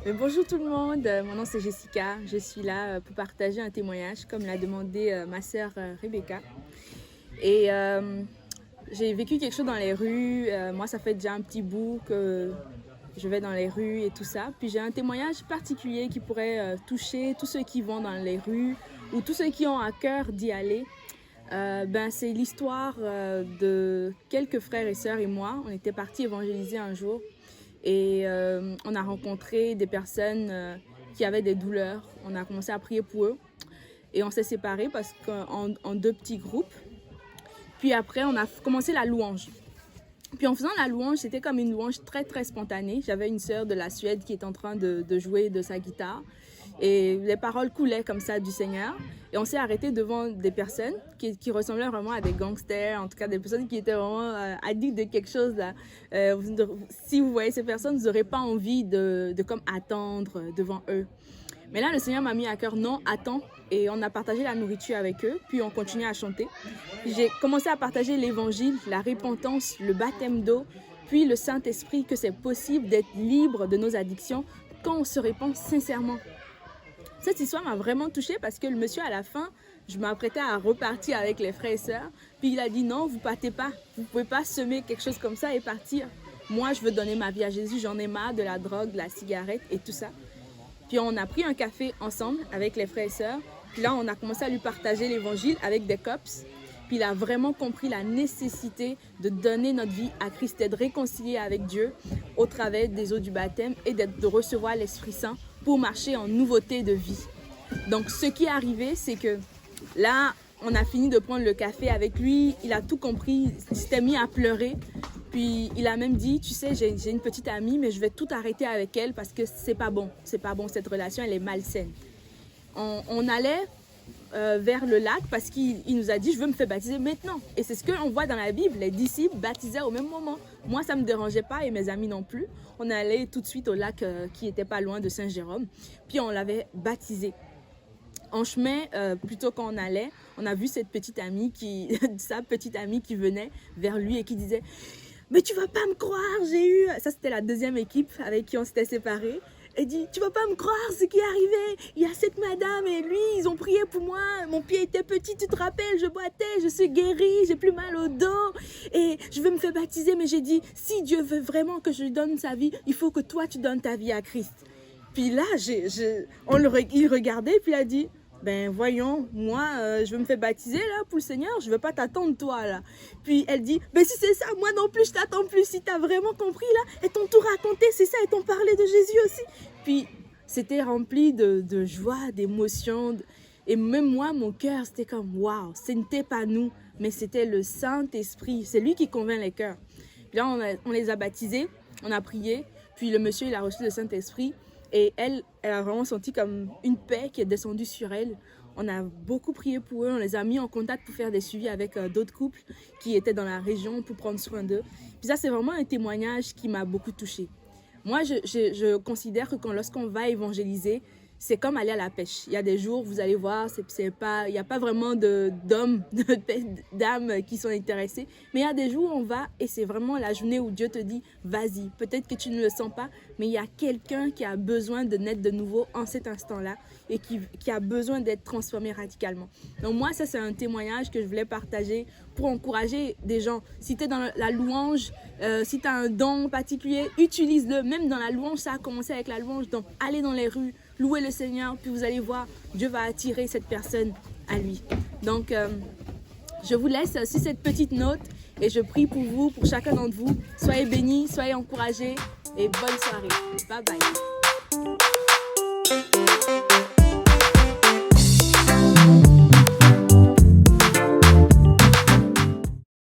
Bonjour tout le monde, mon nom c'est Jessica, je suis là pour partager un témoignage comme l'a demandé ma sœur Rebecca. Et j'ai vécu quelque chose dans les rues, moi ça fait déjà un petit bout que je vais dans les rues et tout ça. Puis j'ai un témoignage particulier qui pourrait toucher tous ceux qui vont dans les rues ou tous ceux qui ont à cœur d'y aller. C'est l'histoire de quelques frères et sœurs et moi. On était partis évangéliser un jour. Et on a rencontré des personnes qui avaient des douleurs. On a commencé à prier pour eux. Et on s'est séparés parce qu'en deux petits groupes. Puis après, on a commencé la louange. Puis en faisant la louange, c'était comme une louange très, très spontanée. J'avais une sœur de la Suède qui était en train de jouer de sa guitare. Et les paroles coulaient comme ça du Seigneur. Et on s'est arrêté devant des personnes qui ressemblaient vraiment à des gangsters, en tout cas des personnes qui étaient vraiment addictes de quelque chose. Là. Si vous voyez ces personnes, vous n'aurez pas envie de comme attendre devant eux. Mais là, le Seigneur m'a mis à cœur, non, attends. Et on a partagé la nourriture avec eux, puis on continuait à chanter. J'ai commencé à partager l'évangile, la repentance, le baptême d'eau, puis le Saint-Esprit, que c'est possible d'être libre de nos addictions quand on se répand sincèrement. Cette histoire m'a vraiment touchée parce que le monsieur, à la fin, je m'apprêtais à repartir avec les frères et sœurs. Puis il a dit non, vous partez pas. Vous pouvez pas semer quelque chose comme ça et partir. Moi, je veux donner ma vie à Jésus. J'en ai marre de la drogue, de la cigarette et tout ça. Puis on a pris un café ensemble avec les frères et sœurs. Puis là, on a commencé à lui partager l'évangile avec des cops. Puis il a vraiment compris la nécessité de donner notre vie à Christ, d'être réconcilié avec Dieu au travers des eaux du baptême et de recevoir l'Esprit Saint pour marcher en nouveauté de vie. Donc, ce qui est arrivé, c'est que là, on a fini de prendre le café avec lui. Il a tout compris. Il s'était mis à pleurer. Puis, il a même dit, tu sais, j'ai une petite amie, mais je vais tout arrêter avec elle parce que c'est pas bon. C'est pas bon. Cette relation, elle est malsaine. On allait vers le lac parce qu'il nous a dit, je veux me faire baptiser maintenant. Et c'est ce qu'on voit dans la Bible. Les disciples baptisaient au même moment. Moi, ça ne me dérangeait pas et mes amis non plus. On allait tout de suite au lac qui n'était pas loin de Saint-Jérôme. Puis on l'avait baptisé. En chemin, plutôt qu'on allait, on a vu cette petite amie sa petite amie qui venait vers lui et qui disait « Mais tu vas pas me croire, j'ai eu... » Ça, c'était la deuxième équipe avec qui on s'était séparés. Elle dit, tu vas pas me croire ce qui est arrivé. Il y a cette madame et lui, ils ont prié pour moi. Mon pied était petit, tu te rappelles, je boitais, je suis guérie, j'ai plus mal au dos. Et je veux me faire baptiser, mais j'ai dit, si Dieu veut vraiment que je lui donne sa vie, il faut que toi, tu donnes ta vie à Christ. Puis là, il regardait, puis il a dit, ben voyons, moi, je veux me faire baptiser là pour le Seigneur, je veux pas t'attendre toi là. Puis elle dit, ben si c'est ça, moi non plus je t'attends plus, si t'as vraiment compris là, et t'ont tout raconté, c'est ça, et t'ont parlé de Jésus aussi. Puis c'était rempli de joie, d'émotion, et même moi, mon cœur, c'était comme, waouh, ce n'était pas nous, mais c'était le Saint-Esprit, c'est lui qui convainc les cœurs. Puis là, on les a baptisés, on a prié, puis le monsieur, il a reçu le Saint-Esprit. Et elle a vraiment senti comme une paix qui est descendue sur elle. On a beaucoup prié pour eux, on les a mis en contact pour faire des suivis avec d'autres couples qui étaient dans la région pour prendre soin d'eux. Puis ça, c'est vraiment un témoignage qui m'a beaucoup touchée. Moi, je considère que lorsqu'on va évangéliser, c'est comme aller à la pêche. Il y a des jours, vous allez voir, il n'y a pas vraiment d'hommes, d'âmes qui sont intéressés. Mais il y a des jours où on va et c'est vraiment la journée où Dieu te dit, vas-y. Peut-être que tu ne le sens pas, mais il y a quelqu'un qui a besoin de naître de nouveau en cet instant-là et qui a besoin d'être transformé radicalement. Donc moi, ça, c'est un témoignage que je voulais partager pour encourager des gens. Si tu es dans la louange, si tu as un don particulier, utilise-le. Même dans la louange, ça a commencé avec la louange. Donc, allez dans les rues, louez le Seigneur, puis vous allez voir, Dieu va attirer cette personne à lui. Donc, je vous laisse sur cette petite note et je prie pour vous, pour chacun d'entre vous. Soyez bénis, soyez encouragés et bonne soirée. Bye bye.